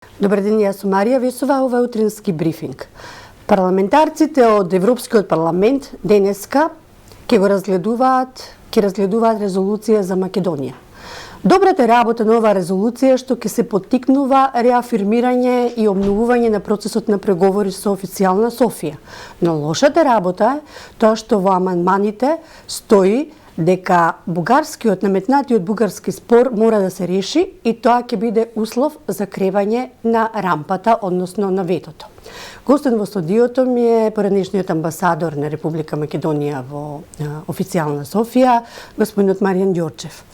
Добар ден, јас сум Марија Весова, ова е утрински брифинг. Парламентарците од Европскиот парламент денеска ќе разгледуваат резолуција за Македонија. Добрата работа на оваа резолуција што ќе се поттикнува реафирмирање и обновување на процесот на преговори со официјална Софија. Но лошата работа е тоа што во амандманите стои дека наметнатиот бугарски спор мора да се реши и тоа ќе биде услов за кревање на рампата, односно на ветото. Гостен во студиото ми е поредишниот амбасадор на Република Македонија во официјална Софија, господинот Маријан Ѓорчев.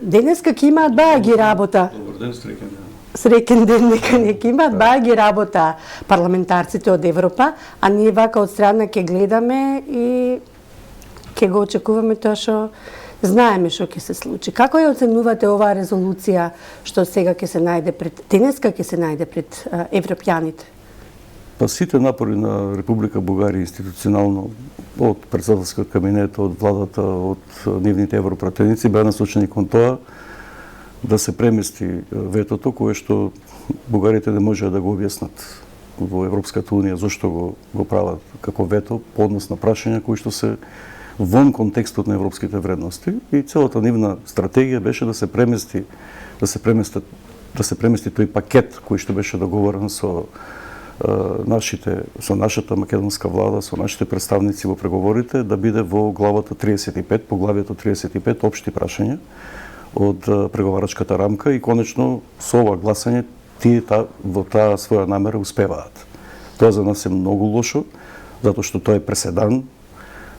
Денеска ќе имаат бајаги работа. Добар ден, среќен ден. Среќен ден, нека не ќе имаат бајаги работа парламентарците од Европа, а ние вака од страна ќе гледаме и ќе го очекуваме тоа што знаеме што ќе се случи. Како ја оценувате оваа резолуција што сега денеска ќе се најде пред европјаните? Па сите напори на Република Бугарија институционално, од председателскиот кабинет, од владата, од нивните европратеници беа насочени кон тоа да се премести ветото кое што бугарите не можеа да го објаснат во Европската унија зошто го прават како вето по однос на прашања кои што се вон контекстот на европските вредности, и целата нивна стратегија беше да се премести тој пакет кој што беше договорен со нашата македонска влада, со нашите представници во преговорите, да биде во главата 35, поглавието 35, општи прашања од преговарачката рамка, и конечно со ова гласање тие во таа своја намера успеваат. Тоа за нас е многу лошо, затоа што тоа е преседан,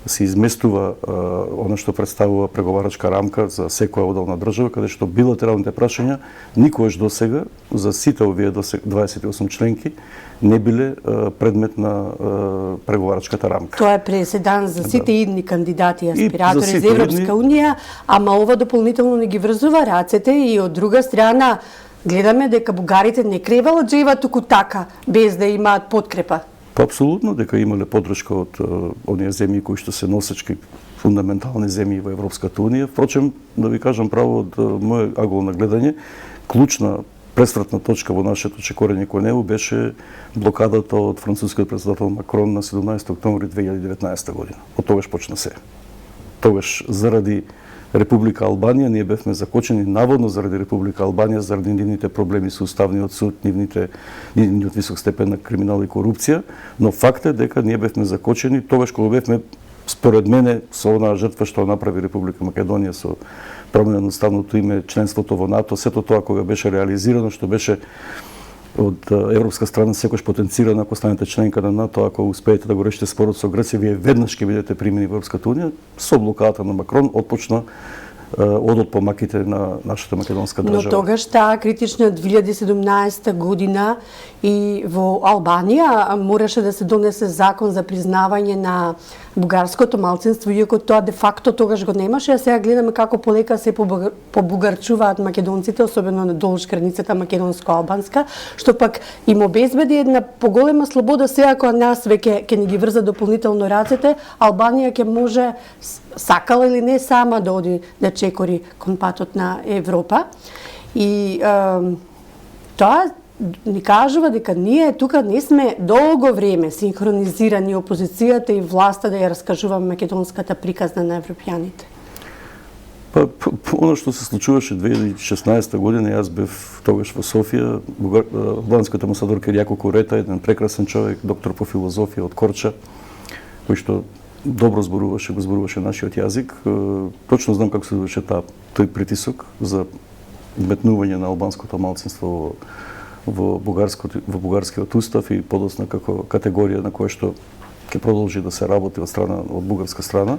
се изместува она што представува преговарачка рамка за секоја одделна држава, каде што билатералните прашања никогаш досега за сите овие 28 членки не биле предмет на преговарачката рамка. Тоа е преседан за сите идни кандидати и аспиратори за Европска унија, ама ова дополнително не ги врзува рацете, и од друга страна гледаме дека бугарите не кревало джева туку така, без да имаат подкрепа. Па апсолутно дека имале поддршка од оние земји кои што се носечки фундаментални земји во Европската унија. Впрочем, да ви кажам право, од моје агло на гледање, клучна пресвратна точка во нашето чекорење кон него беше блокадата од францускиот претседател Макрон на 17 октомври 2019 година. Од тогаш почна се. Тогаш заради Република Албанија ние бевме закочени наводно заради Република Албанија, заради нивните проблеми со Уставниот суд, нивниот висок степен на криминал и корупција, но факт е дека ние бевме закочени тогаш кога бевме, според мене, со онаа жртва што направи Република Македонија со промена на уставното име, членството во НАТО, сето тоа кога беше реализирано, што беше од европска страна секојаш потенцирано, ако станете членка на НАТО, ако успеете да го решите спорот со Грција, вие веднаш ќе бидете примени во Европската унија. Со блокадата на Макрон отпочна одот по маките на нашата македонска држава. Но тогаш таа критична 2017 година и во Албанија мораше да се донесе закон за признавање на бугарското малцинство, иако тоа де факто тогаш го немаше, а сега гледаме како полека се побугарчуваат македонците, особено на долж границата македонско-албанска, што пак им обезбеди една поголема слобода. Сега кога нас веќе ќе ни ги врза дополнително рацете, Албанија ќе може, сакала или не, сама да оди да чекори кон патот на Европа. И тоа ни кажува дека ние тука не сме долго време синхронизирани, опозицијата и власта, да ја раскажуваме македонската приказна на европјаните. Па, оно што се случуваше 2016 година, јас бев тогаш во Софија, албанскиот амбасадор Кирјако Курета, еден прекрасен човек, доктор по филозофија од Корча, кој што добро го зборуваше нашиот јазик. Точно знам како се довеше тој притисок за метнување на албанското малцинство во бугарскиот устав и подоцна како категорија на која што ќе продолжи да се работи од бугарска страна.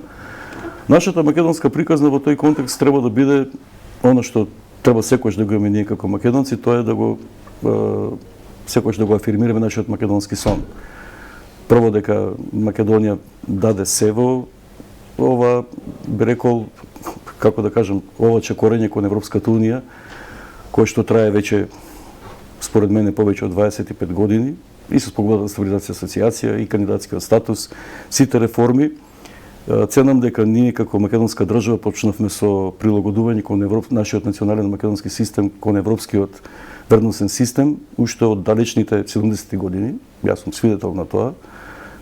Нашата македонска приказна во тој контекст треба да биде она што треба секојаш да го имаме ние како македонци, тоа е да го секојаш да го афирмираме нашиот македонски сон. Прво дека Македонија даде се во ова, би рекол, како да кажам, ова чекорење кон Европската унија, кој што трае веќе, според мене, повеќе од 25 години, и со поглед на стабилизација, асоциација и кандидатскиот статус, сите реформи, Ценам дека ние како македонска држава почнавме со прилагодување кон нашиот национален македонски систем кон европскиот вредносен систем уште од далечните 70-ти години. Јас сум свидетел на тоа.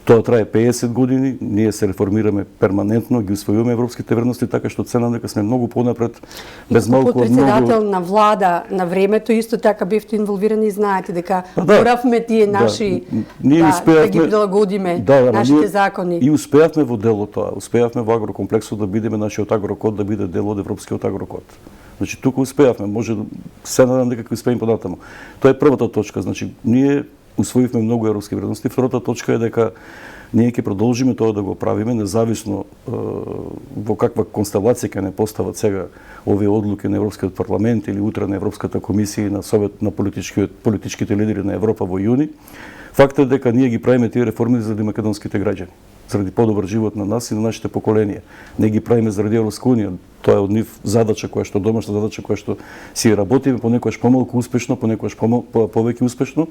Тоа трае 50 години, ние се реформираме перманентно, ги усвојуваме европските вредности, така што ценам дека сме многу понапред, без малку од многу... Председател на влада на времето, исто така бевте инволвирани и знаете дека моравме тие наши да ги прилагодиме, нашите закони. И успеавме во дело тоа, успеавме во агрокомплексот да бидеме нашиот агрокод, да биде дел од европскиот агрокод. Значи, тука успеавме, може се надам дека ќе успееме понатаму. Тоа е првата точка, значи, ние усвоивме многу европски вредности. Втората точка е дека ние ќе продолжиме тоа да го правиме, независно во каква констелација ќе не постават сега овие одлуки на Европскиот парламент или утре на Европската комисија и на Совет на политичките лидери на Европа во јуни. Фактот е дека ние ги правиме тие реформи заради македонските граѓани, заради подобар живот на нас и на нашите поколенија. Не ги правиме заради Европска унија. Тоа е од нив задача која што домашна задача која што си работиме, понекогаш помалку успешно, понекогаш повеќе успешно,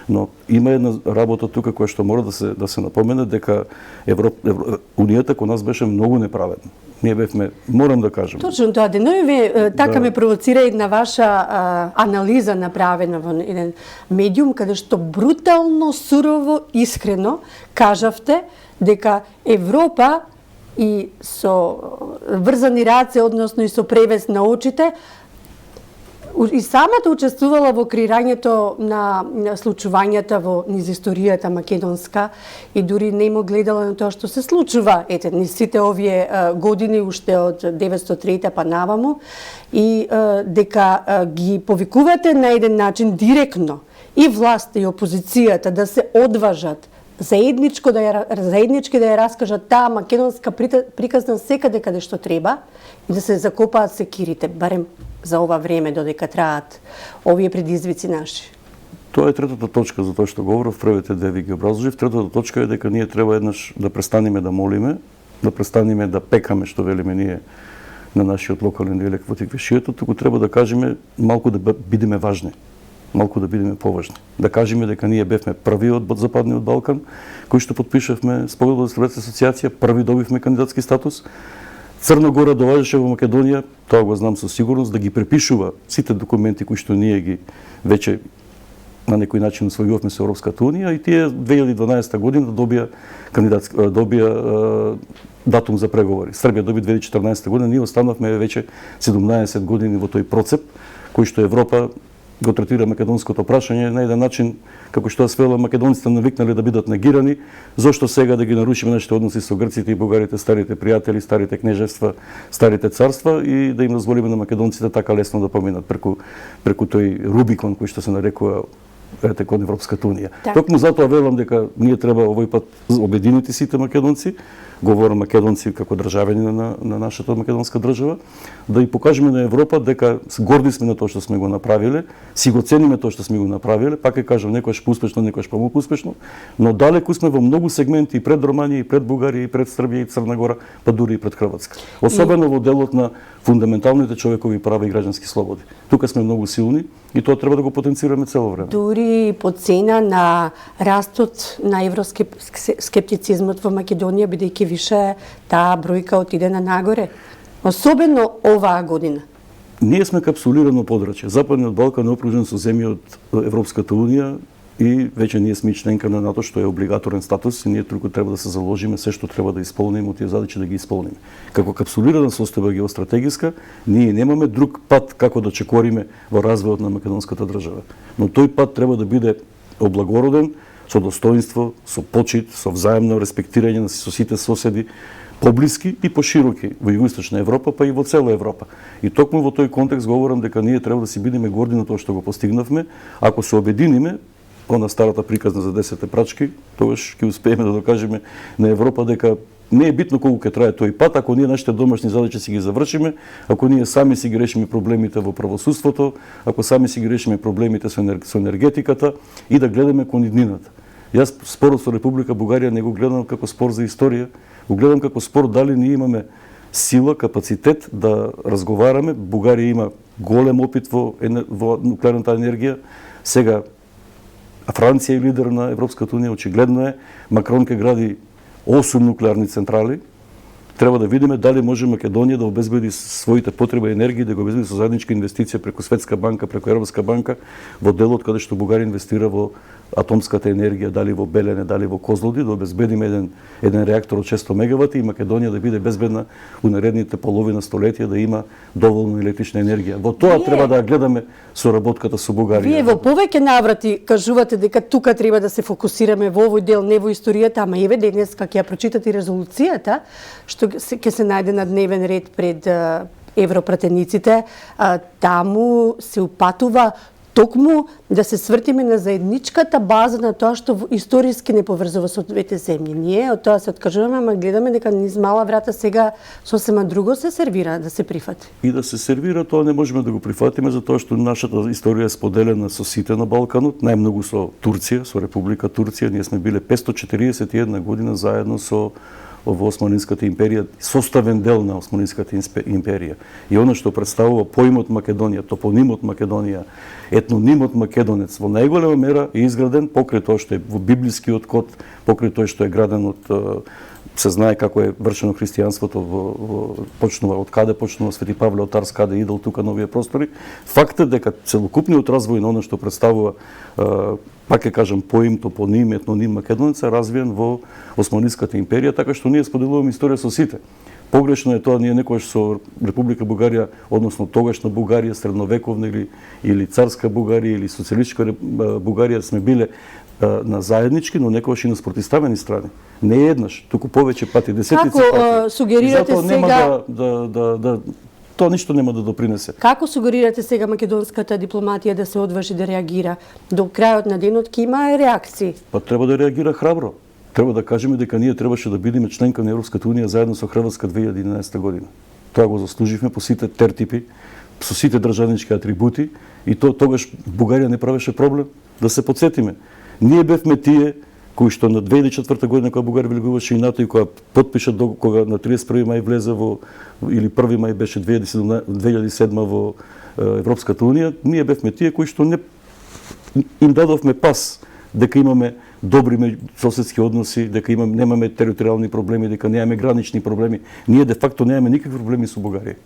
но има една работа тука која што мора да се напомене дека Унијата кон нас беше многу неправедна. Ние бевме, морам да кажам. Точно тоа, денови така ме провоцира една ваша анализа направена во еден медиум каде што брутално, сурово, искрено кажавте дека Европа и со врзани раце, односно и со превес на очите, и самата учествувала во креирањето на случувањата во низ историјата македонска и дури не му гледала на тоа што се случува низ сите овие години уште од 903 па наваму и дека ги повикувате на еден начин директно и власта и опозицијата да се одважат заеднички да ја раскажат таа македонска приказна секаде каде што треба и да се закопаат секирите, барем за ова време додека траат овие предизвици наши. Тоа е третата точка за тоа што говорев, првите две ви ги образложив. Третата точка е дека ние треба еднаш да престанеме да молиме, да престанеме да пекаме, што велиме ние на нашиот локален диалект во Тиквишијето, туку треба да кажеме малку да бидеме важни, малку да бидеме поважни. Да кажеме дека ние бевме првиот од Западниот Балкан, кој што подпишавме споразум за Европска асоциација, први добивме кандидатски статус. Црна Гора доважеше во Македонија, тоа го знам со сигурност, да ги препишува сите документи кои што ние ги веќе на некој начин усвојувавме со Европската унија и тие 2012 година добија датум за преговори. Србија доби 2014 година, ние останавме веќе 17 години во тој процеп кој што Европа го третира македонското прашање на еден начин како што свела македонците навикнале да бидат негирани, зошто сега да ги нарушиме нашите односи со грците и бугарите, старите пријатели, старите кнежевства, старите царства и да им дозволиме на македонците така лесно да поминат преку тој Рубикон кој што се нарекува кон Европската унија. Токму затоа велам дека ние треба овој пат обединети сите македонци, говорам македонци како државјани на нашата македонска држава, да и покажеме на Европа дека горди сме на тоа што сме го направиле, си го цениме тоа што сме го направиле, пак ќе кажам некојаш поуспешно, некојаш помалку успешно, но далеку сме во многу сегменти и пред Романија, и пред Бугарија, и пред Србија, и Црна Гора, па дури и пред Хрватска. Особено во делот на фундаменталните човекови права и граѓански слободи. Тука сме многу силни и тоа треба да го потенцираме цело време. Дури по цена на растот на евроскептицизмот во Македонија, бидејќи више таа бројка отиде на нагоре, особено оваа година. Ние сме капсулирано подрачје. Западниот Балкан е окружен со земји од Европската унија и веќе ние сме членка на НАТО, што е облигаторен статус и ние туку треба да се заложиме се што треба да исполниме од тие задачи да ги исполниме. Како капсулирана состојба геостратегиска, ние немаме друг пат како да чекориме во развојот на македонската држава. Но тој пат треба да биде облагороден со достоинство, со почит, со взаемно респектирање на сите соседи, поблиски и пошироки во југоисточна Европа, па и во цела Европа. И токму во тој контекст говорам дека ние треба да си бидеме горди на тоа што го постигнавме. Ако се обединиме, она старата приказна за 10 прачки, тогаш ќе успееме да докажеме на Европа дека не е битно колку ќе трае тој пат, ако ние нашите домашни задачи си ги завршиме, ако ние сами си ги решиме проблемите во правосудството, ако сами си ги решиме проблемите со енергетиката и да гледаме кон иднината. Јас спорот со Република Бугарија не го гледам како спор за историја, го гледам како спор дали ние имаме сила, капацитет да разговараме. Бугарија има голем опит во нуклеарната енергија. Сега Франција е лидер на Европската унија, очигледно е. Макрон ќе гради 8 нуклеарни централи. треба да видиме дали може Македонија да обезбеди своите потреби енергија, да го обезбеди со заедничка инвестиција преку Светска банка, преку Европска банка во делот каде што Бугарија инвестира во атомската енергија, дали во Белене, дали во Козлодуй, да обезбедиме еден реактор од 600 мегавати и Македонија да биде безбедна у наредните половина столетија, да има доволно електрична енергија. Во тоа треба да гледаме соработката со Бугарија. Вие во повеќе наврати кажувате дека тука треба да се фокусираме во овој дел, не во историјата, ама еве денеска ќе ја прочитате резолуцијата што ќе се најде на дневен ред пред европратениците. Таму се упатува токму да се свртиме на заедничката база на тоа што историски не поврзува со двете земји. Ние од тоа се откажуваме, ама гледаме дека низ мала врата сега сосема друго се сервира да се прифати. И да се сервира тоа не можеме да го прифатиме затоа што нашата историја е споделена со сите на Балканот, најмногу со Турција, со Република Турција. Ние сме биле 541 година заедно со во Османската империја, составен дел на Османската империја. И она што представува поимот Македонија, топонимот Македонија, етнонимот македонец во најголема мера е изграден покрај тоа што е во библискиот код, покрај тоа што е граден од се знае како е вршено христијанството почнува од каде почнува Свети Павле од Тарс, каде идел тука на овие простори. Фактот дека целокупниот развој на она што представува, пак ќе кажам, поим, топоним, етноним македонец е развиен во Османската империја, така што ние споделуваме историја со сите. Погрешно е тоа, ние некојаш со Република Бугарија, односно тогашна Бугарија, средновековна или царска Бугарија или социјалистичка Бугарија сме биле на заеднички, но некојаш и на спротивставени страни. Не еднаш, туку повеќе пати, десетици пати. Како сугерирате сега тоа ништо нема да допринесе. Како сугерирате сега македонската дипломатија да се одважи да реагира? До крајот на денот ќе има реакции. Па треба да реагира храбро. Треба да кажеме дека ние требаше да бидеме членка на Европската унија заедно со Хрватска 2011 година. Тоа го заслуживме по сите тертипи, со сите државнички атрибути и тогаш Бугарија не правеше проблем. Да се потсетиме. Ние бевме тие кои што на 2004 година кога Бугарија влегуваше и НАТО и кога потпиша кога на 31 мај влезе во или 1 мај беше 2007 во Европската унија, ние бевме тие кои што не им дадовме пас дека имаме добри соседски односи, дека немаме територијални проблеми, дека немаме гранични проблеми. Ние де факто немаме никакви проблеми со Бугарија.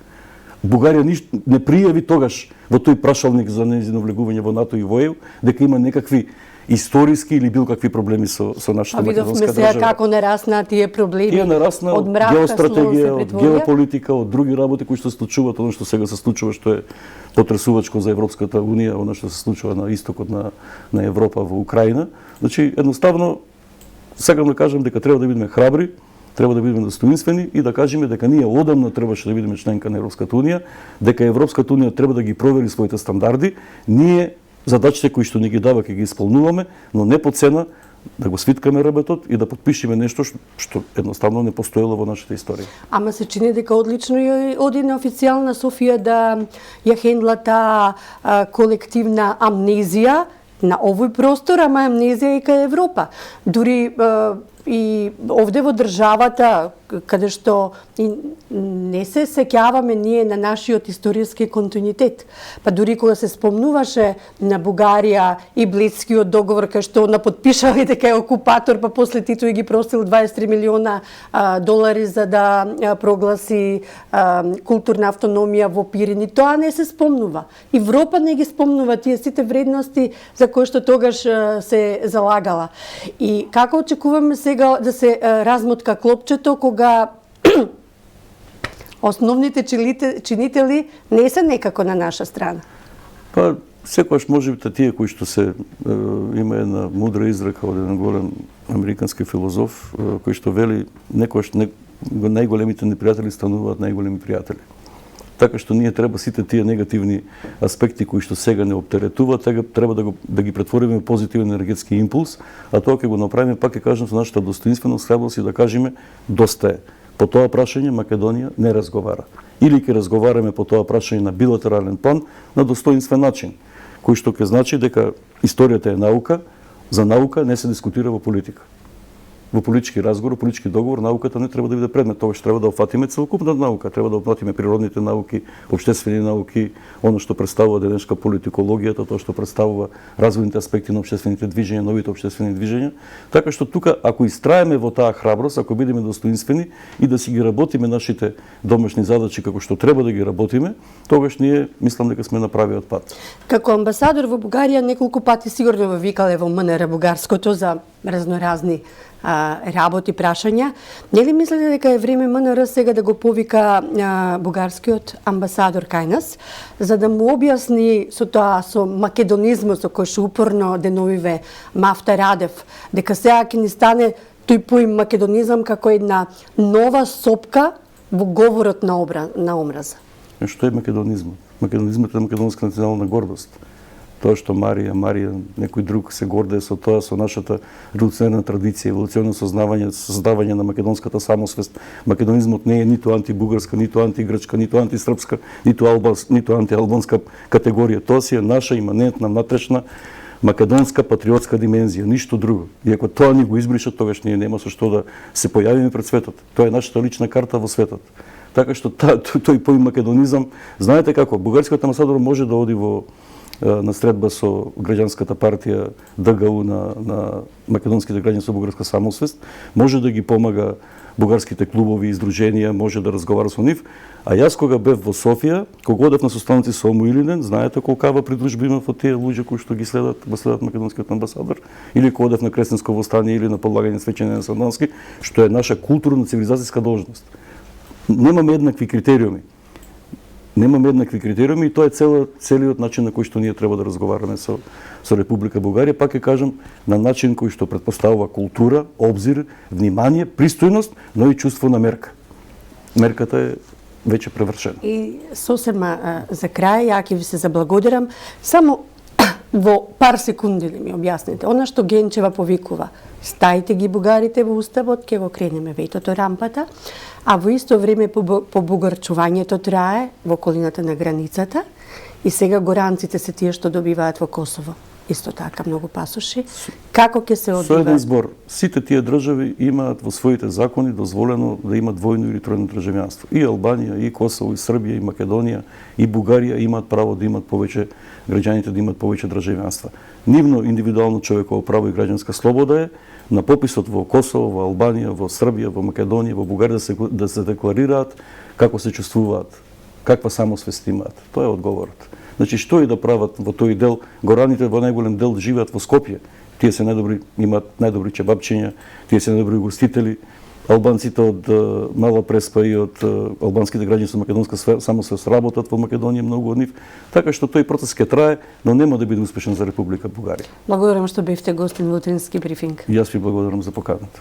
Бугарија не пријави тогаш во тој прашалник за нејзино влегување во НАТО и во ЕУ дека има некакви историски или бил какви проблеми со нашата македонска држава. Видовме сега како нарасна тие проблеми. Тие нарасна од геостратегија, од геополитика, од други работи кои што се случуваат, она што сега се случува, што е потресувачко за Европската унија, она што се случува на истокот на Европа во Украина. Значи, едноставно, сакам да кажам дека треба да бидеме храбри, треба да бидеме достоинствени и да кажеме дека ние одамна требаше да бидеме членка на Европската унија, дека Европската унија треба да ги провери своите стандарди. Ние задачите кои што ни ги дава ќе ги исполнуваме, но не по цена да го свиткаме ребетот и да потпишеме нешто што едноставно не постоело во нашата историја. Ама се чини дека одлично и оди на официјална Софија да ја хендла таа колективна амнезија на овој простор, ама амнезија и кај Европа. Дури и овде во државата, каде што не се сеќаваме ние на нашиот историски континуитет. Па дури кога се спомнуваше на Бугарија и Блицкиот договор, кај што она потпишале дека е окупатор, па после Тито и ги простил 23 милиона долари за да прогласи културна автономија во Пирини, тоа не се спомнува. Европа не ги спомнува тие сите вредности за кои што тогаш се залагала. И како очекуваме сега да се размотка клопчето кога основните чинители не се некако на наша страна? Па, секогаш можебите тие кои што се има една мудра изрека од еден голем американски филозоф кој што вели некогаш најголемите непријатели стануваат најголеми пријатели. Така што ние треба сите тие негативни аспекти кои што сега не оптеретуваат, треба да ги претвориме во позитивен енергетски импулс, а тоа ќе го направиме, пак ќе кажам, со нашата достоинственост, храброст и да кажеме доста е. По тоа прашање Македонија не разговара. Или ќе разговараме по тоа прашање на билатерален план, на достоинствен начин, кој што ќе значи дека историјата е наука, за наука не се дискутира во политика. во политички разговор, политички договор, науката не треба да биде предмет. Тогаш треба да опфатиме целокупната наука, треба да опфатиме природните науки, обществени науки, оно што представува денешка политикологијата, тоа што представува развојните аспекти на обществените движења, новите обществени движења. Така што тука, ако истраеме во таа храброст, ако бидеме достоинствени и да си ги работиме нашите домашни задачи како што треба да ги работиме, тогаш ние мислам дека сме на правиот пат. Како амбасадор во Бугарија неколку пати сигурно ве викале во МНР бугарското за разноразни работи, прашања. Нели мислите дека е време МНР сега да го повика бугарскиот амбасадор кај нас, за да му објасни со тоа, со македонизмот со кој што упорно деновиве Мафта Радев, дека сега ќе ни стане тој поим македонизам како една нова сопка во говорот на омраза? Што е македонизмот? Македонизмот е македонска национална гордост. Тоа што Марија, некој друг се гордее со тоа, со нашата револуционерна традиција, еволуционно создавање на македонската самосвест. Македонизмот не е ниту антибугарска, ниту антигрчка, ниту антисрпска, ниту антиалбанска категорија. Тоа си е наша иманентна, внатрешна македонска патриотска димензија, ништо друго. И ако тоа ни го избришат, тогаш ние нема со што да се појавиме пред светот. Тоа е нашата лична карта во светот. Така што тој поим македонизам, знаете како, бугарскиот амбасадор може да оди на средба со граѓанската партија ДГУ на македонските граѓани со бугарска самосвест, може да ги помага бугарските клубови и издруженија, може да разговара со нив. А јас кога бев во Софија, кога одев на состаноци со Омо Илинен, знаете колкава придружба има во тие луѓе кои што ги следат македонскиот амбасадор, или кога одев на Кресенско востание или на полагање свечење на Сандански, што е наша културно цивилизацијска должност. Немаме еднакви критериуми. И тоа е целиот начин на кој што ние треба да разговараме со Република Бугарија. Пак ќе кажам, на начин кој што претпоставува култура, обзир, внимание, пристојност, но и чувство на мерка. Мерката е веќе превршена. И сосема за крај, ја ќе ви се заблагодарам. Само во пар секунди да ми објасните. Она што Генчева повикува, стајте ги бугарите во уставот, ќе го кренеме ветото рампата, а во исто време побугарчувањето трае во околината на границата и сега горанците се тие што добиваат во Косово. Исто така многу пасоши. Како ќе се одвива? Со еден збор, сите тие држави имаат во своите закони дозволено да имат двојно или тројно државјанство. И Албанија, и Косово, и Србија, и Македонија, и Бугарија имаат право да имат повеќе, граѓаните да имат повеќе државјанства. Нивно индивидуално човеково право и граѓанска слобода е на пописот во Косово, во Албанија, во Србија, во Македонија, во Бугарија да се декларираат како се чувствуваат, каква самосвест имаат. Тоа е одговорот. Значи, што и да прават во тој дел, гораните во најголем дел живеат во Скопје. Тие се најдобри, имаат најдобри чебапчиња, тие се најдобри гостители. Албанците од Мала Преспа и од албанските граѓани со македонска самосвест работат во Македонија, многу од нив. Така што тој процес ќе трае, но нема да биде успешен за Република Бугарија. Благодарам што бевте гостин во утрински брифинг. И јас ви благодарам за поканата.